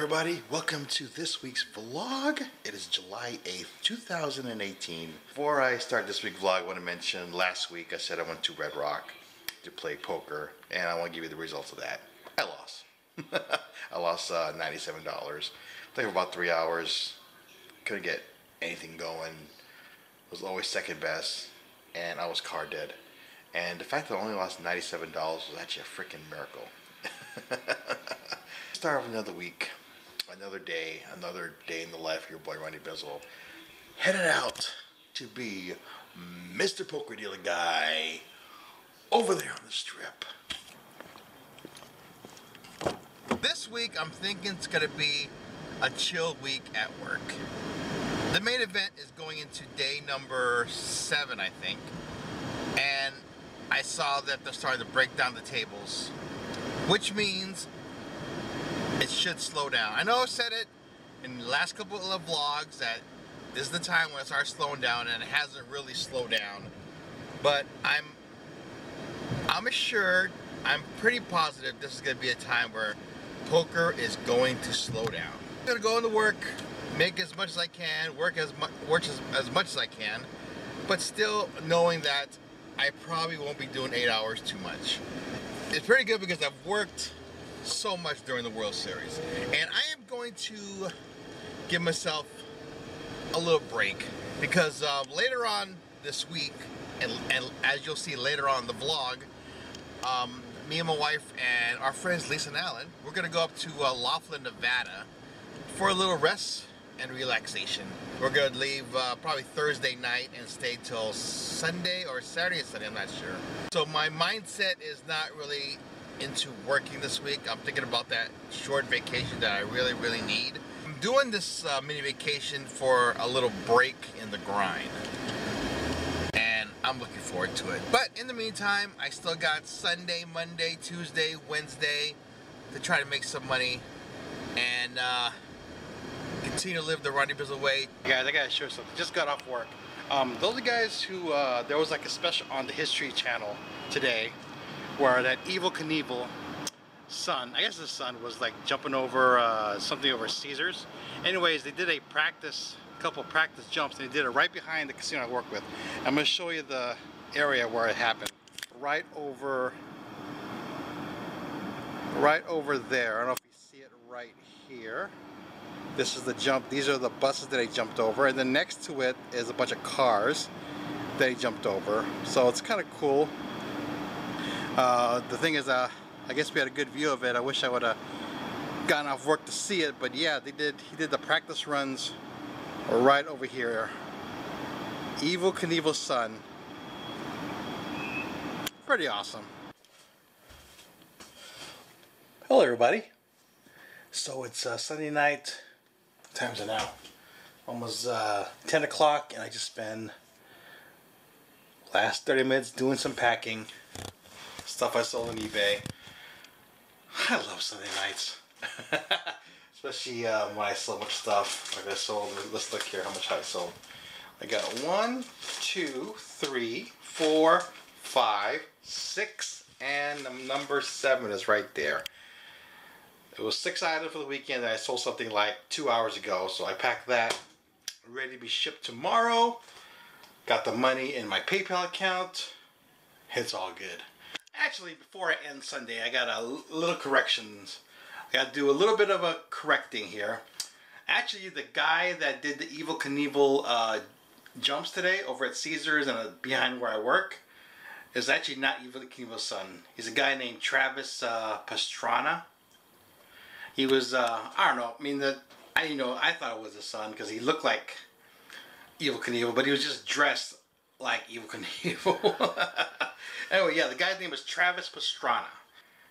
everybody, welcome to this week's vlog. It is July 8th, 2018. Before I start this week's vlog, I want to mention last week I said I went to Red Rock to play poker, and I want to give you the results of that. I lost. I lost $97. Played for about 3 hours. Couldn't get anything going. Was always second best, and I was car dead. And the fact that I only lost $97 was actually a freaking miracle. Start off another week, another day in the life of your boy Ronnie Bizzle. Headed out to be Mr. Poker Dealer Guy over there on the strip. This week I'm thinking it's going to be a chill week at work. The main event is going into day number 7, I think. And I saw that they're starting to break down the tables, which means it should slow down. I know I've said it in the last couple of vlogs that this is the time when it starts slowing down, and it hasn't really slowed down. But I'm assured, I'm pretty positive this is going to be a time where poker is going to slow down. I'm going to go into work, make as much as I can, work as much as I can, but still knowing that I probably won't be doing 8 hours too much. It's pretty good because I've worked so much during the World Series, and I am going to give myself a little break because later on this week, and as you'll see later on in the vlog, me and my wife and our friends Lisa and Alan, we're gonna go up to Laughlin, Nevada for a little rest and relaxation. We're gonna leave probably Thursday night and stay till Sunday or Saturday and Sunday, I'm not sure. So my mindset is not really into working this week. I'm thinking about that short vacation that I really need. I'm doing this mini vacation for a little break in the grind, and I'm looking forward to it. But in the meantime, I still got Sunday, Monday, Tuesday, Wednesday to try to make some money and continue to live the Ronnie Bizzle way. Guys, I gotta show you something. Just got off work. Those are guys who, there was like a special on the History Channel today where that Evel Knievel son, I guess his son, was like jumping over something over Caesars. Anyways, they did a couple practice jumps, and they did it right behind the casino I work with. I'm gonna show you the area where it happened. Right over there. I don't know if you see it right here. This is the jump. These are the buses that he jumped over, and then next to it is a bunch of cars that he jumped over. So it's kind of cool. The thing is, I guess we had a good view of it. I wish I would have gotten off work to see it, but yeah, he did the practice runs right over here. Evel Knievel's son. Pretty awesome. Hello everybody. So it's Sunday night. What time's it now? Almost 10 o'clock, and I just spent last 30 minutes doing some packing. Stuff I sold on eBay. I love Sunday nights. Especially when I sell much stuff. Like I sold, let's look here how much I sold. I got 1, 2, 3, 4, 5, 6, and number 7 is right there. It was 6 items for the weekend, and I sold something like 2 hours ago. So I packed that, ready to be shipped tomorrow. Got the money in my PayPal account. It's all good. Actually, before I end Sunday, I got a little corrections. I got to do a little bit of a correcting here. Actually, the guy that did the Evel Knievel jumps today over at Caesars and behind where I work is actually not Evel Knievel's son. He's a guy named Travis Pastrana. He was, I don't know, I mean, I thought it was his son because he looked like Evel Knievel, but he was just dressed like Evel Knievel. Anyway, yeah, the guy's name is Travis Pastrana.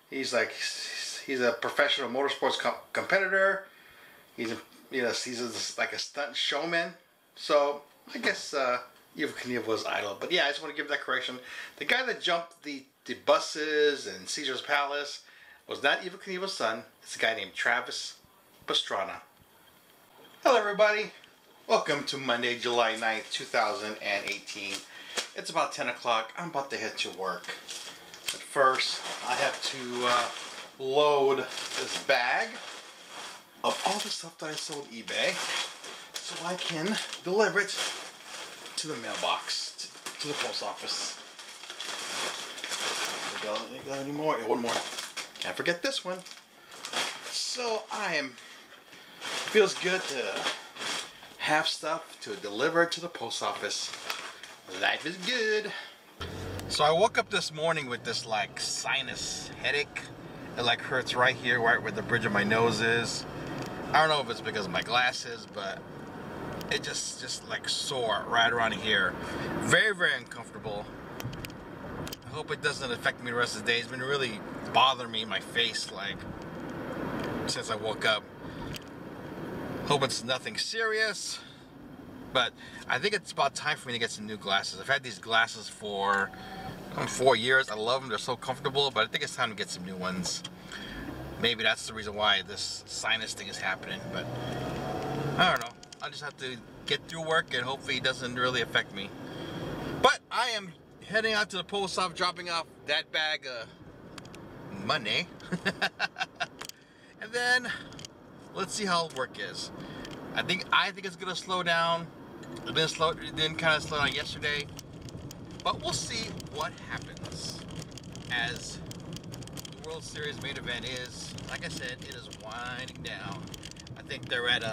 He's a professional motorsports competitor. He's like a stunt showman. So I guess Evel Knievel was idol. But yeah, I just want to give that correction. The guy that jumped the buses in Caesar's Palace was not Evel Knievel's son. It's a guy named Travis Pastrana. Hello everybody. Welcome to Monday, July 9th, 2018. It's about 10 o'clock. I'm about to head to work. But first, I have to load this bag of all the stuff that I sold eBay so I can deliver it to the mailbox, to the post office. You got any more? Yeah, one more. Can't forget this one. So feels good to have stuff to deliver to the post office. Life is good. So I woke up this morning with this like sinus headache. It like hurts right here, right where the bridge of my nose is. I don't know if it's because of my glasses, but it just like sore right around here. Very, very uncomfortable. I hope it doesn't affect me the rest of the day. It's been really bothering me in my face like since I woke up. Hope it's nothing serious, but I think it's about time for me to get some new glasses. I've had these glasses for 4 years. I love them. They're so comfortable, but I think it's time to get some new ones. Maybe that's the reason why this sinus thing is happening, but I don't know. I'll just have to get through work and hopefully it doesn't really affect me. But I am heading out to the post office, dropping off that bag of money. And then let's see how work is. I think it's gonna slow down. It didn't kind of slow down yesterday, but we'll see what happens as the World Series main event is. Like I said, it is winding down. I think they're at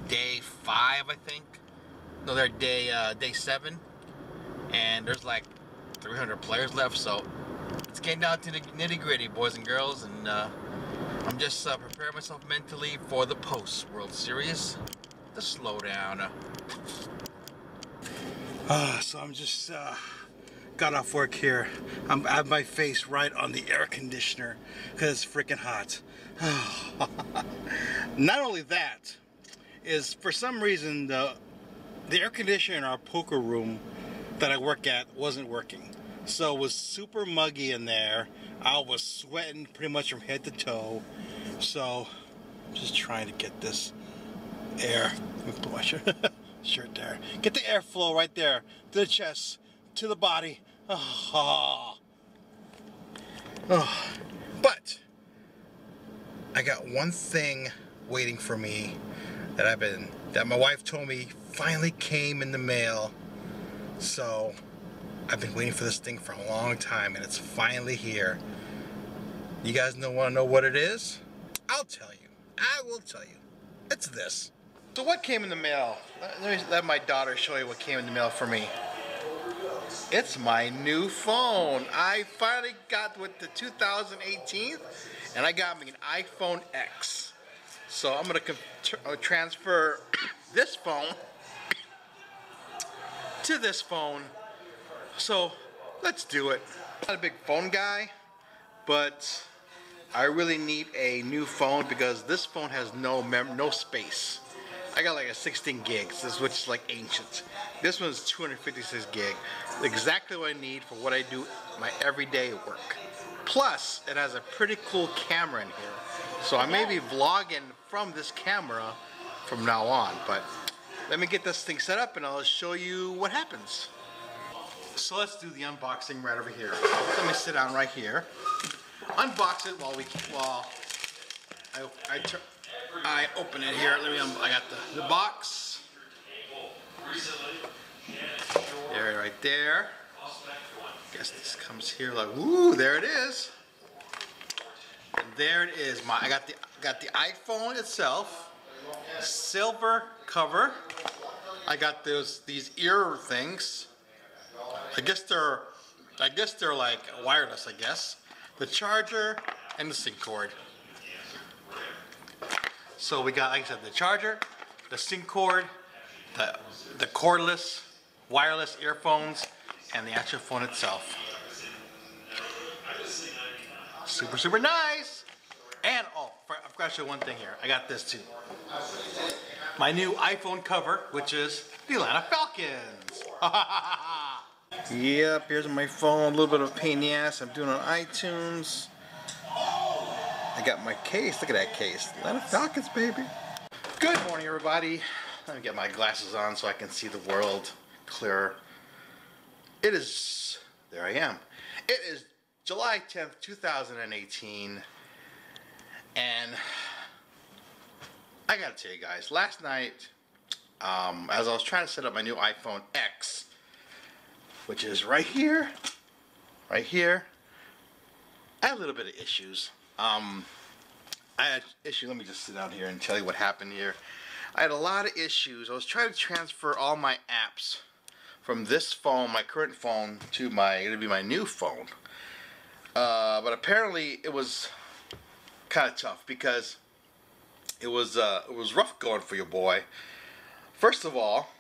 day 5. I think no, they're day 7, and there's like 300 players left. So it's getting down to the nitty-gritty, boys and girls, and I'm just preparing myself mentally for the post-World Series, the slowdown. So I'm just got off work here. I have my face right on the air conditioner because it's freaking hot. Not only that, is for some reason the air conditioner in our poker room that I work at wasn't working. So it was super muggy in there. I was sweating pretty much from head to toe. So I'm just trying to get this air. Let me put my shirt there. Get the airflow right there to the chest, to the body. Oh. But I got one thing waiting for me that my wife told me finally came in the mail. So I've been waiting for this thing for a long time, and it's finally here. You guys want to know what it is? I'll tell you. I will tell you. It's this. So what came in the mail? Let my daughter show you what came in the mail for me. It's my new phone. I finally got with the 2018, and I got me an iPhone X. So I'm going to transfer this phone to this phone. So let's do it. I'm not a big phone guy, but I really need a new phone because this phone has no space. I got like a 16 gigs, which is like ancient. This one's 256 gig. Exactly what I need for what I do my everyday work. Plus, it has a pretty cool camera in here. So I may be vlogging from this camera from now on, but let me get this thing set up and I'll show you what happens. So let's do the unboxing right over here. Let me sit down right here. Unbox it while I open it here. I got the box. There, right there. Guess this comes here like, ooh, there it is. And there it is. I got the iPhone itself, silver cover. I got these ear things. I guess they're like wireless, I guess. The charger and the SIM cord. So we got, like I said, the charger, the SIM cord, the cordless, wireless earphones, and the actual phone itself. Super, super nice. And oh, I forgot to show one thing here. I got this too. My new iPhone cover, which is the Atlanta Falcons. Yep, here's my phone. A little bit of a pain in the ass. I'm doing on iTunes. I got my case. Look at that case. Atlanta Falcons, baby. Good morning, everybody. Let me get my glasses on so I can see the world clearer. It is, there I am. It is July 10th, 2018. And I gotta tell you guys, last night, as I was trying to set up my new iPhone X, which is right here, I had a little bit of issues. I had issues. Let me just sit down here and tell you what happened here. I had a lot of issues. I was trying to transfer all my apps from this phone, my current phone, to it'll be my new phone. But apparently it was kind of tough because it was rough going for your boy. First of all,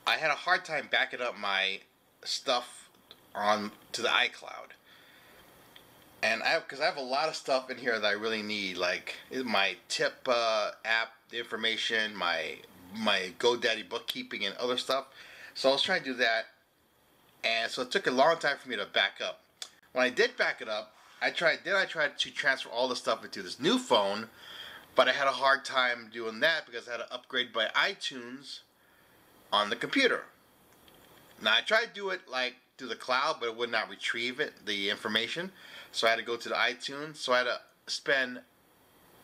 I had a hard time backing up my stuff on to the iCloud. And because I have a lot of stuff in here that I really need, like my tip app, the information, my GoDaddy bookkeeping and other stuff. So I was trying to do that, and so it took a long time for me to back up. When I did back it up, I tried to transfer all the stuff into this new phone, but I had a hard time doing that because I had to upgrade by iTunes on the computer. Now I tried to do it like through the cloud, but it would not retrieve the information. So I had to go to the iTunes. So I had to spend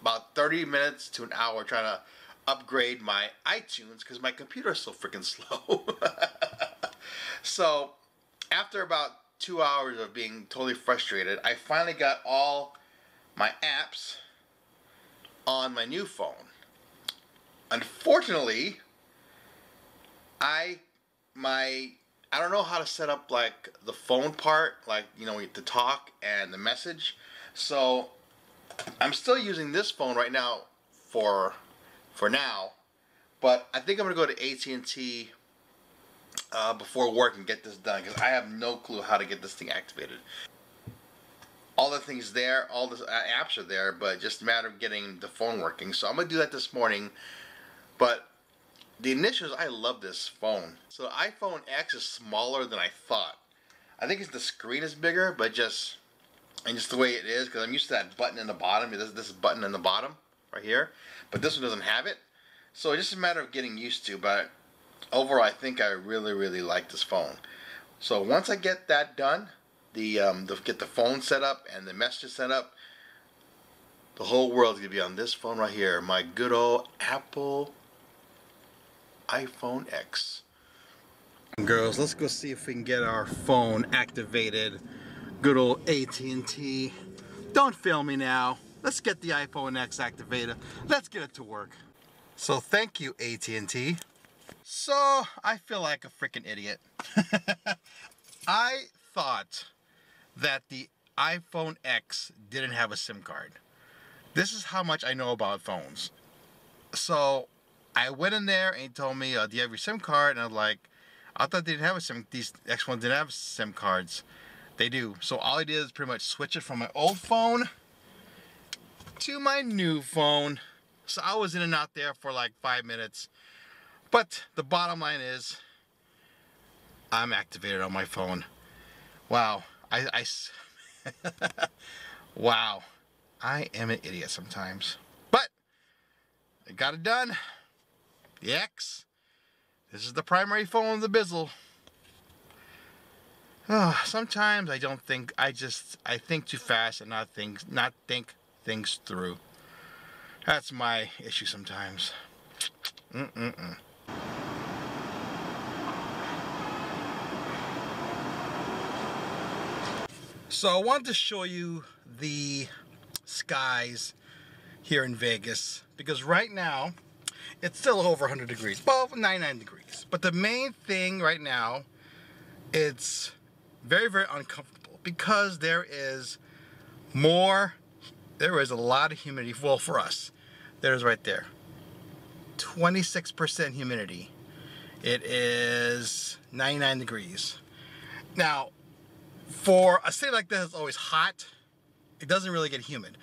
about 30 minutes to an hour trying to upgrade my iTunes because my computer is so freaking slow. So after about 2 hours of being totally frustrated, I finally got all my apps on my new phone. Unfortunately, I don't know how to set up like the phone part, like, you know, the talk and the message. So I'm still using this phone right now for now, but I think I'm gonna go to AT&T before work and get this done because I have no clue how to get this thing activated. All the things there, all the apps are there, but it's just a matter of getting the phone working. So I'm gonna do that this morning. But the initials, I love this phone. So the iPhone X is smaller than I thought. I think it's the screen is bigger, but just the way it is, because I'm used to that button in the bottom. This button in the bottom right here, but this one doesn't have it. So it's just a matter of getting used to. But overall, I think I really, really like this phone. So once I get that done, get the phone set up and the messages set up, the whole world's gonna be on this phone right here, my good old Apple iPhone X. Girls, let's go see if we can get our phone activated. Good old AT&T. Don't fail me now. Let's get the iPhone X activated. Let's get it to work. So thank you, AT&T. So I feel like a freaking idiot. I thought that the iPhone X didn't have a SIM card. This is how much I know about phones. So I went in there and he told me, do you have your SIM card? And I was like, I thought they didn't have a SIM. These X ones didn't have SIM cards. They do. So all I did is pretty much switch it from my old phone to my new phone. So I was in and out there for like 5 minutes. But the bottom line is, I'm activated on my phone. Wow. Wow. I am an idiot sometimes. But I got it done. The X. This is the primary phone of the Bizzle. Oh, sometimes I don't think, I think too fast and not think things through. That's my issue sometimes. So I wanted to show you the skies here in Vegas because right now it's still over 100 degrees, well, 99 degrees. But the main thing right now, it's very, very uncomfortable because there is a lot of humidity. Well, for us, there's right there, 26% humidity. It is 99 degrees. Now, for a city like this, it's always hot. It doesn't really get humid.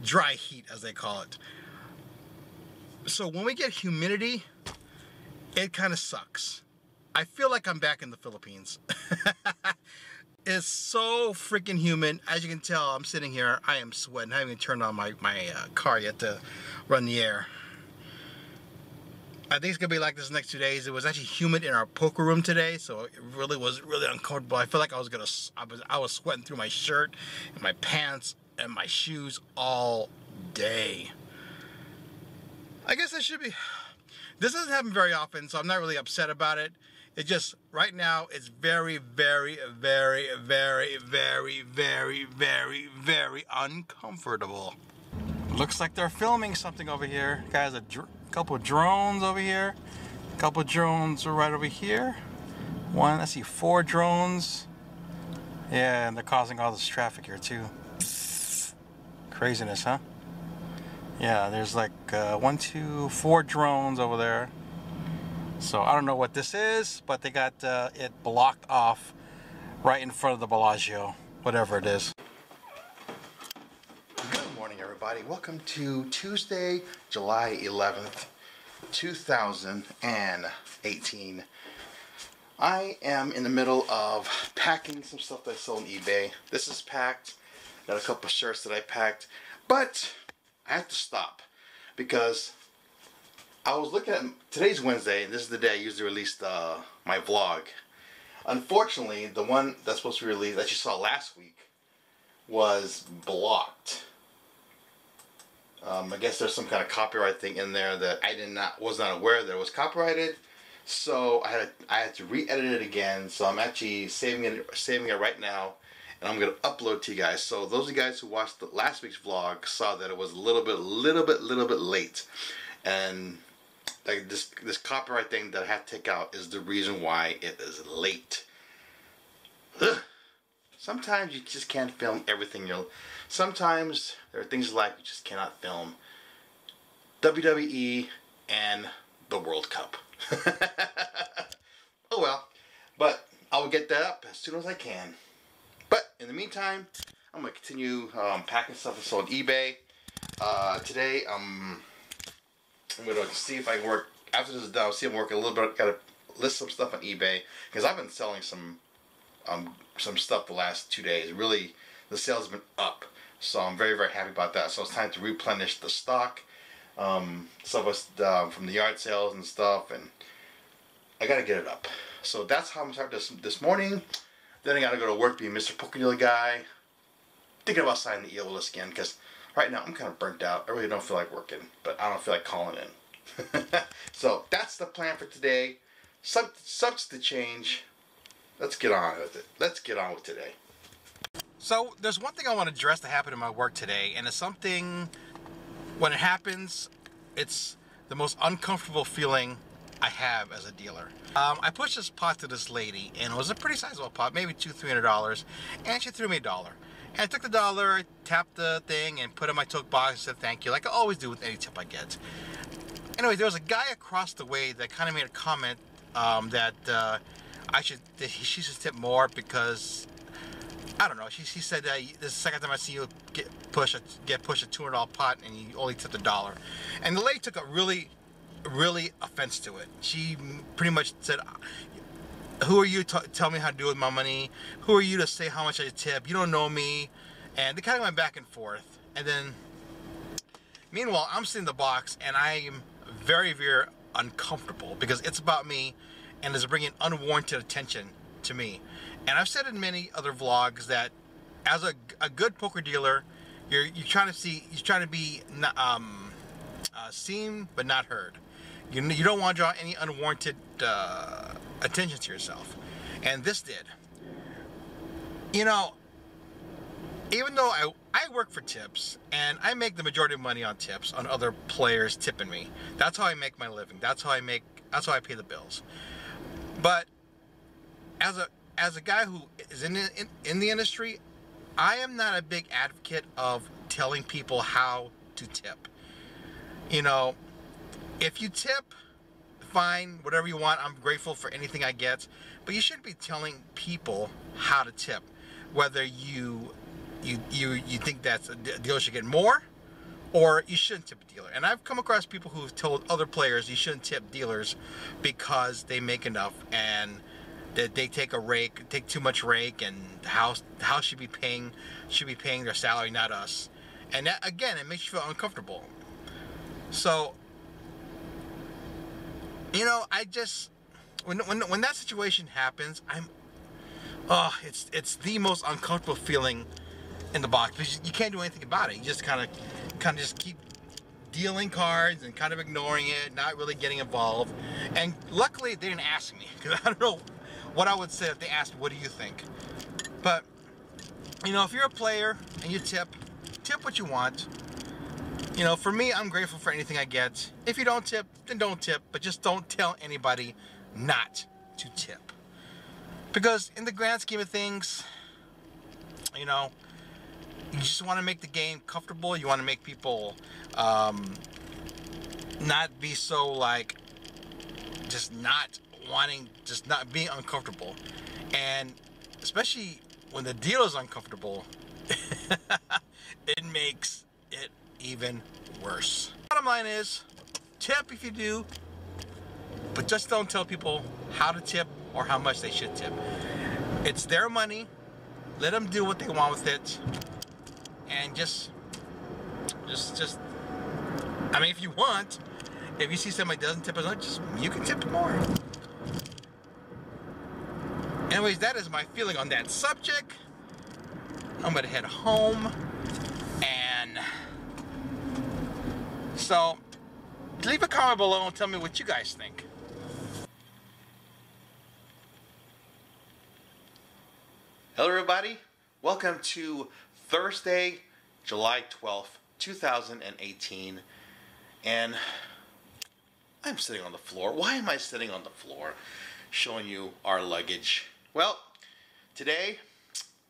Dry heat, as they call it. So when we get humidity, it kind of sucks. I feel like I'm back in the Philippines. It's so freaking humid. As you can tell, I'm sitting here, I am sweating. I haven't even turned on my car yet to run the air. I think it's gonna be like this the next 2 days. It was actually humid in our poker room today, so it really was really uncomfortable. I feel like I was sweating through my shirt and my pants and my shoes all day. I guess I should be. This doesn't happen very often, so I'm not really upset about it. It just, right now, it's very, very, very, very, very, very, very, very uncomfortable. Looks like they're filming something over here. Guys, a couple of drones over here. A couple of drones are right over here. One, I see 4 drones. Yeah, and they're causing all this traffic here too. Craziness, huh? Yeah, there's like 1, 2, 4 drones over there. So I don't know what this is, but they got it blocked off right in front of the Bellagio, whatever it is. Good morning, everybody. Welcome to Tuesday, July 11th, 2018. I am in the middle of packing some stuff that I sold on eBay. This is packed. Got a couple of shirts that I packed, but I have to stop because I was looking at, today's Wednesday, and this is the day I usually release my vlog. Unfortunately, the one that's supposed to be released that you saw last week was blocked. I guess there's some kind of copyright thing in there that I was not aware that it was copyrighted. So I had to re-edit it again. So I'm actually saving it right now, and I'm gonna upload to you guys. So those of you guys who watched the last week's vlog saw that it was a little bit late, and like this copyright thing that I have to take out is the reason why it is late. Ugh. Sometimes you just can't film everything. Sometimes there are things in life you just cannot film. WWE and the World Cup. Oh well, but I will get that up as soon as I can. But in the meantime, I'm gonna continue packing stuff that's sold on eBay. Today I'm gonna see if I can work after this is done. I'll see if I'm working a little bit. Gotta list some stuff on eBay because I've been selling some stuff the last 2 days. Really, the sales have been up, so I'm very happy about that. So it's time to replenish the stock. Stuff was from the yard sales and stuff, and I gotta get it up. So that's how I'm starting this morning. Then I gotta go to work, be Mr. Poker Dealer guy. Thinking about signing the EO list again because right now I'm kind of burnt out. I really don't feel like working, but I don't feel like calling in. So that's the plan for today. Subject to change. Let's get on with it. Let's get on with today. So there's one thing I want to address that happened in my work today, and it's something, when it happens, it's the most uncomfortable feeling I have as a dealer. I pushed this pot to this lady, and it was a pretty sizable pot, maybe $200-300, and she threw me $1. And I took the $1, tapped the thing, and put it in my tote box and said thank you, like I always do with any tip I get. Anyway, there was a guy across the way that kind of made a comment that she should tip more because, I don't know, she said that this is the second time I see you get pushed a $200 pot and you only tipped $1. And the lady took a really offense to it. She pretty much said, who are you to tell me how to do with my money? Who are you to say how much I tip? You don't know me. And they kind of went back and forth. And then, meanwhile, I'm sitting in the box and I am very uncomfortable because it's about me and is bringing unwarranted attention to me. And I've said in many other vlogs that as a good poker dealer, you're trying to be seen but not heard. You don't want to draw any unwarranted attention to yourself, and this did. You know, even though I work for tips and I make the majority of money on tips, on other players tipping me. That's how I make my living. That's how I pay the bills. But as a guy who is in the industry, I am not a big advocate of telling people how to tip. You know, if you tip, fine, whatever you want. I'm grateful for anything I get, but you shouldn't be telling people how to tip. Whether you think that a dealer should get more, or you shouldn't tip a dealer. And I've come across people who've told other players you shouldn't tip dealers because they make enough and that they take too much rake, and the house should be paying their salary, not us. And that, again, it makes you feel uncomfortable. So, you know, I just when that situation happens, it's the most uncomfortable feeling in the box because you can't do anything about it. You just kind of just keep dealing cards and kind of ignoring it, not really getting involved. And luckily they didn't ask me, because I don't know what I would say if they asked me, what do you think? But, you know, if you're a player and you tip what you want. You know, for me, I'm grateful for anything I get. If you don't tip, then don't tip, but just don't tell anybody not to tip. Because in the grand scheme of things, you know, you just want to make the game comfortable. You want to make people not be so like just not being uncomfortable. And especially when the deal is uncomfortable, it makes it even worse. Bottom line is, tip if you do, but just don't tell people how to tip or how much they should tip. It's their money. Let them do what they want with it. And just, I mean, if you want, if you see somebody doesn't tip as much, you can tip more. Anyways, that is my feeling on that subject. I'm gonna head home, and so leave a comment below and tell me what you guys think. Hello everybody, welcome to Thursday, July 12th, 2018, and I'm sitting on the floor. Why am I sitting on the floor showing you our luggage? Well, today,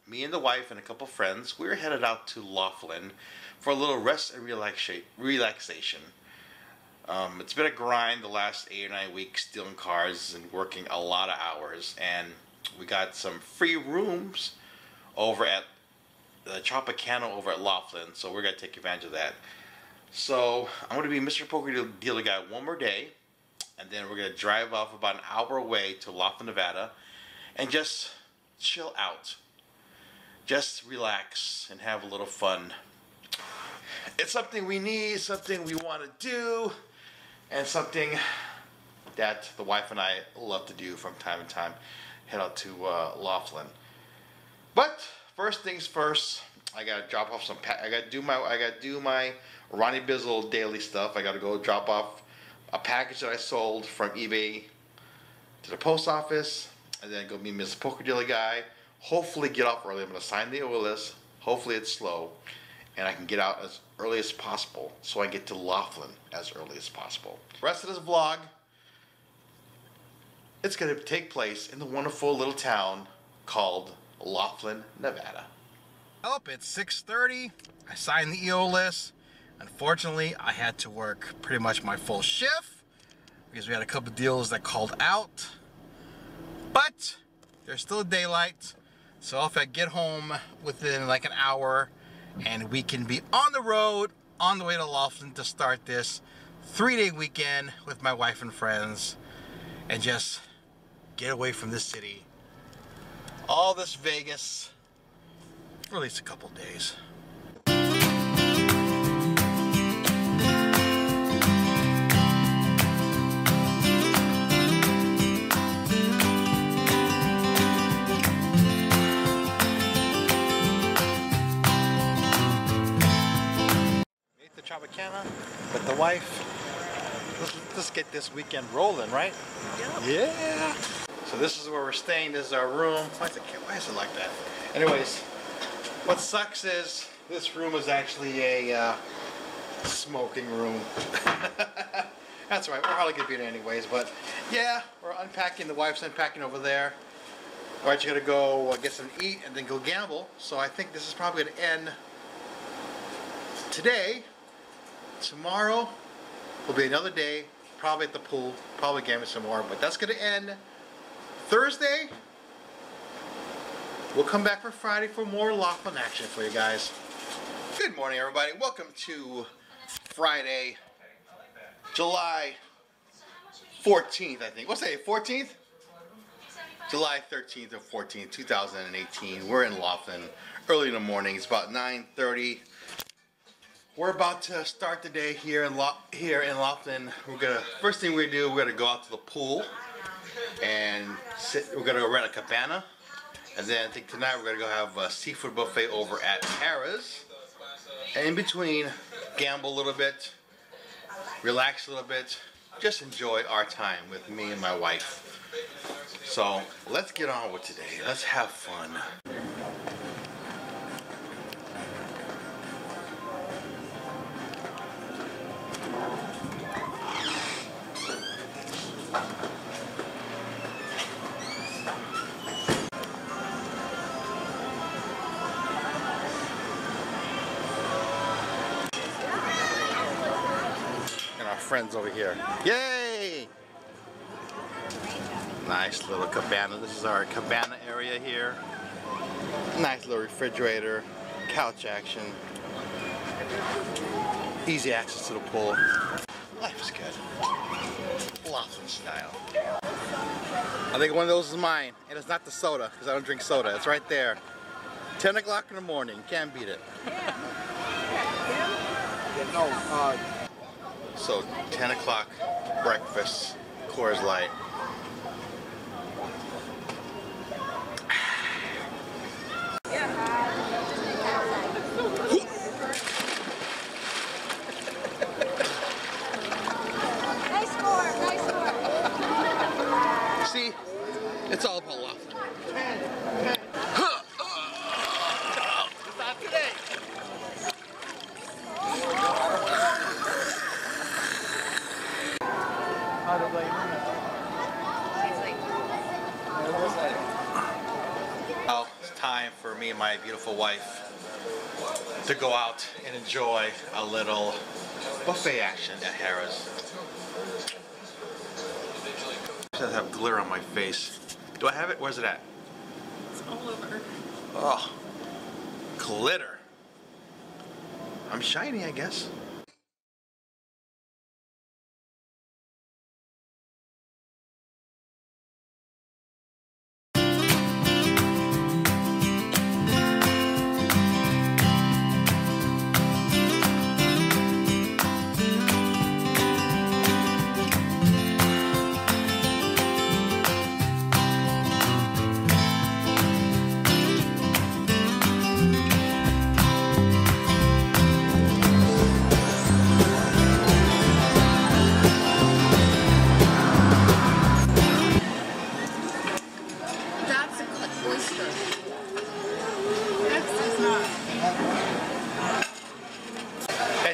me and the wife and a couple friends, we're headed out to Laughlin for a little rest and relaxation. It's been a grind the last 8 or 9 weeks, dealing cards and working a lot of hours, and we got some free rooms over at the Tropicana over at Laughlin, so we're going to take advantage of that. So I'm going to be Mr. Poker Dealer Guy one more day, and then we're going to drive off about an hour away to Laughlin, Nevada, and just chill out. Just relax and have a little fun. It's something we need, something we want to do, and something that the wife and I love to do from time to time. Head out to Laughlin. But first things first, I gotta drop off some. I gotta do my Ronnie Bizzle daily stuff. I gotta go drop off a package that I sold from eBay to the post office, and then go meet Mr. Poker Dealer Guy. Hopefully get off early. I'm gonna sign the order list. Hopefully it's slow, and I can get out as early as possible, so I get to Laughlin as early as possible. The rest of this vlog, it's going to take place in the wonderful little town called Laughlin, Nevada. Well, it's 6:30. I signed the EO list. Unfortunately, I had to work pretty much my full shift because we had a couple of deals that called out. But there's still daylight, so if I get home within like an hour, and we can be on the road on the way to Laughlin to start this 3-day weekend with my wife and friends, and just get away from this city, all this Vegas, for at least a couple days. Made the Tropicana with the wife. Let's get this weekend rolling, right? Yep. Yeah. So this is where we're staying. This is our room. Why is it like that? Anyways, what sucks is this room is actually a smoking room. That's all right. We're hardly gonna be there anyways. But yeah, we're unpacking. The wife's unpacking over there. All right, you gotta go get some to eat and then go gamble. So I think this is probably gonna end today. Tomorrow will be another day. Probably at the pool. Probably gambling some more. But that's gonna end Thursday. We'll come back for Friday for more Laughlin action for you guys. Good morning, everybody. Welcome to Friday, July 14th, I think. What's that, 14th? July 13th or 14th, 2018. We're in Laughlin early in the morning. It's about 9:30. We're about to start the day here in Laughlin. First thing we do, we're gonna go out to the pool and we're gonna rent a cabana, and then I think tonight we're gonna go have a seafood buffet over at Harrahs, and in between gamble a little bit, relax a little bit, just enjoy our time with me and my wife. So let's get on with today. Let's have fun. Friends over here. Yay! Nice little cabana. This is our cabana area here. Nice little refrigerator, couch action, easy access to the pool. Life is good. Laughlin style. I think one of those is mine, and it's not the soda because I don't drink soda. It's right there. 10 o'clock in the morning. Can't beat it. So 10 o'clock breakfast, Coors Light. Nice score, nice score. See, it's all about Laughlin. Not today. Now it's time for me and my beautiful wife to go out and enjoy a little buffet action at Harrahs. I have glitter on my face. Do I have it? Where's it at? It's all over. Oh, glitter. I'm shiny, I guess.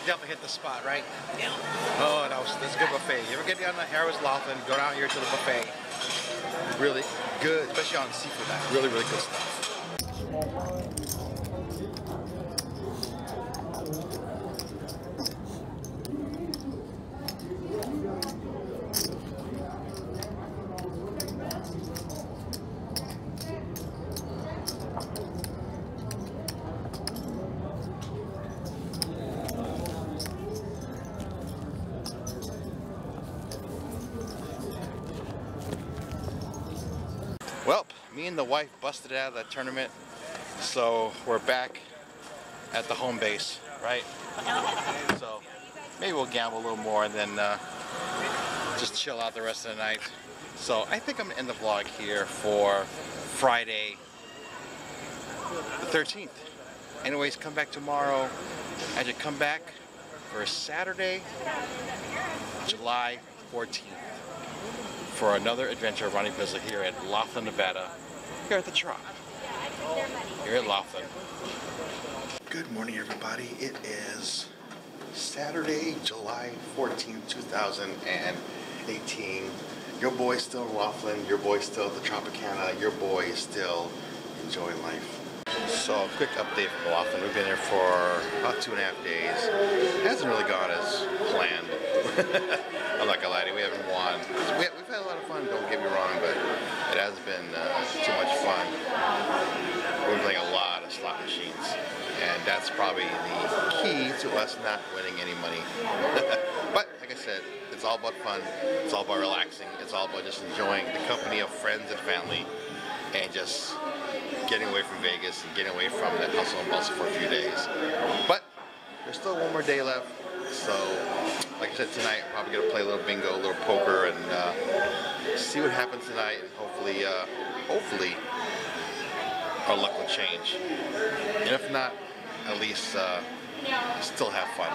Definitely hit the spot, right? Yeah. Oh, that's a good buffet. You ever get down to Harrahs Laughlin, go down here to the buffet. Really good, especially on seafood. Really, really good stuff. Well, me and the wife busted out of that tournament, so we're back at the home base, right? So maybe we'll gamble a little more and then just chill out the rest of the night. So I think I'm gonna end the vlog here for Friday the 13th. Anyways, come back tomorrow. I should come back for Saturday, July 14th. For another adventure of Ronnie Bizzle here at Laughlin, Nevada, here at the Trop, here at Laughlin. Good morning, everybody. It is Saturday, July 14th, 2018. Your boy's still in Laughlin, your boy's still at the Tropicana, your boy is still enjoying life. So, a quick update from Laughlin. We've been here for about 2.5 days. It hasn't really gone as planned. I'm not gonna lie to you, we haven't won. We've had a lot of fun, don't get me wrong, but it has been too much fun. We're playing a lot of slot machines, and that's probably the key to us not winning any money. But, like I said, it's all about fun, it's all about relaxing, it's all about just enjoying the company of friends and family, and just getting away from Vegas and getting away from that hustle and bustle for a few days. But there's still one more day left, so like I said, tonight I'm probably gonna play a little bingo, a little poker, and see what happens tonight, and hopefully our luck will change. And if not, at least still have fun.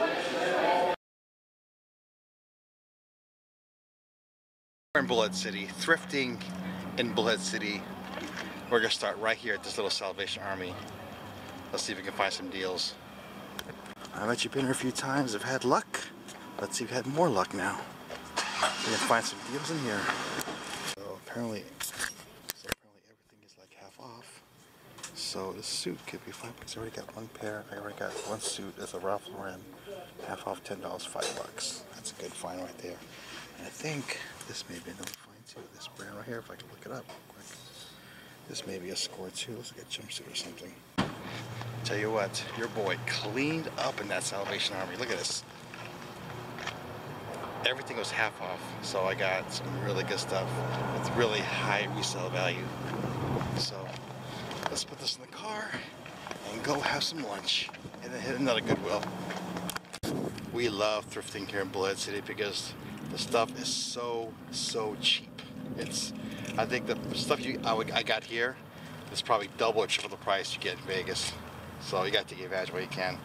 We're in Bullhead City, thrifting in Bullhead City. We're gonna start right here at this little Salvation Army. Let's see if we can find some deals. I've actually been here a few times. I've had luck. Let's see if we had more luck now. We're gonna find some deals in here. So apparently everything is like half off. So this suit could be $5. I already got one pair. I already got one suit. It's a Ralph Lauren, half off $10, $5. That's a good find right there. And I think this may be another find too. This brand right here, if I can look it up quick. This may be a score too. Let's look at jumpsuit or something. Tell you what, your boy cleaned up in that Salvation Army. Look at this. Everything was half off, so I got some really good stuff with really high resale value. So let's put this in the car and go have some lunch and then hit another Goodwill. We love thrifting here in Bullhead City because the stuff is so cheap. I think the stuff I got here is probably double or triple the price you get in Vegas. So you got to take advantage of what you can.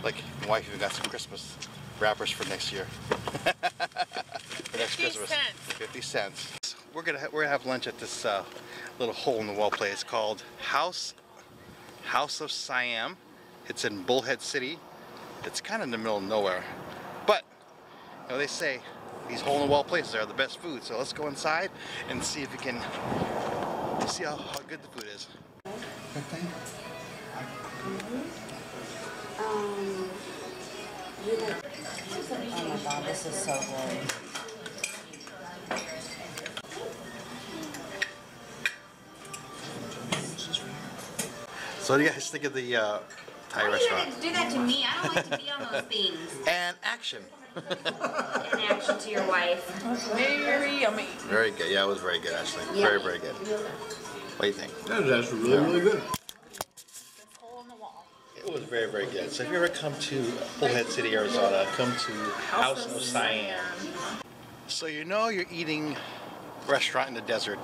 Like my wife even got some Christmas wrappers for next year. For next Christmas. 50 cents. We're gonna have lunch at this little hole in the wall place called House of Siam. It's in Bullhead City. It's kind of in the middle of nowhere, but you know they say these hole in the wall places are the best food. So let's go inside and see if we can see how good the food is. Oh my god, this is so good. So what do you guys think of the Thai restaurant? Do that to me. I don't like to be on those things. And action. And action to your wife. Very yummy. Very good. Yeah, it was very good actually. Yummy. Very good. What do you think? That was actually really good. Hole in the wall. It was very good. So if you ever come to Bullhead City, Arizona, come to House of Siam. So you know you're eating restaurant in the desert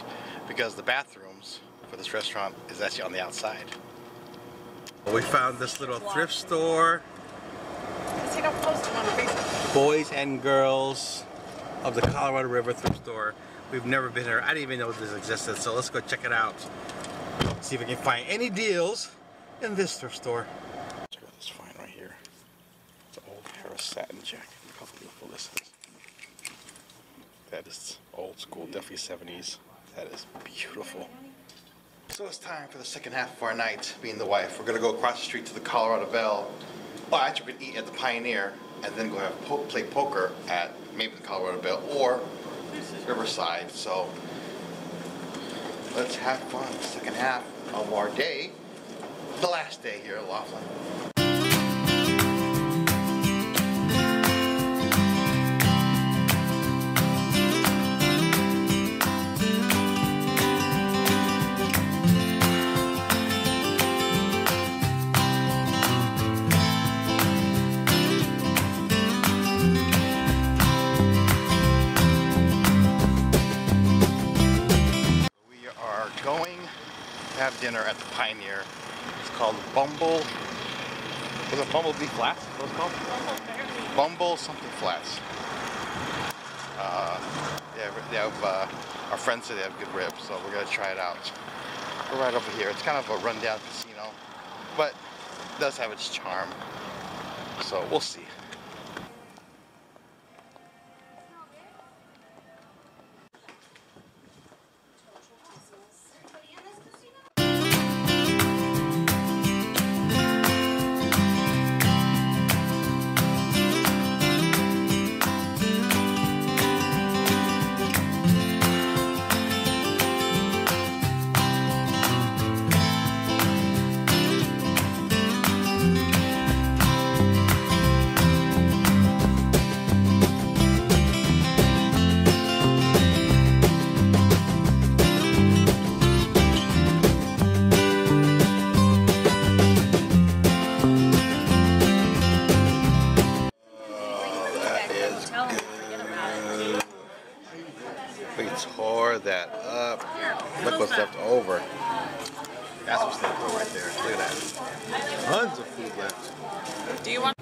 because the bathrooms for this restaurant is actually on the outside. We found this little thrift store. Because you don't post them on Facebook. Boys and girls of the Colorado River thrift store. We've never been here. I didn't even know this existed, so let's go check it out. See if we can find any deals in this thrift store. Check out this find right here. It's an old Harrahs satin jacket. Look how beautiful this is. That is old school, definitely 70s. That is beautiful. So it's time for the second half of our night, me and the wife. We're gonna go across the street to the Colorado Belle. Well, actually we're gonna eat at the Pioneer and then go have play poker at maybe the Colorado Belle or Riverside. So let's have fun. The second half of our day, the last day here at Laughlin. Have dinner at the Pioneer. It's called Bumble. Was it Bumblebee Flats? What was it called? Bumble something Flats. They have our friends say they have good ribs, so we're gonna try it out. We're right over here. It's kind of a rundown casino, but it does have its charm. So we'll see. That up. Look what's left over. That's what's left over right there. Look at that. Tons of food left. Do you want?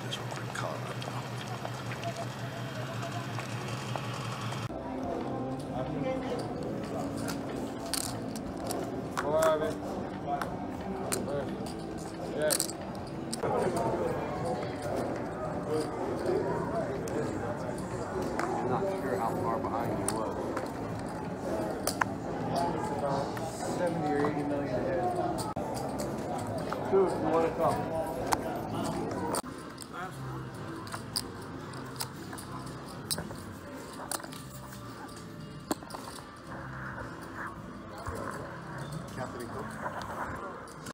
This real quick color up. 11. Yeah. I'm not sure how far behind you was. It's about 70 or 80 million ahead. Dude, you want to come?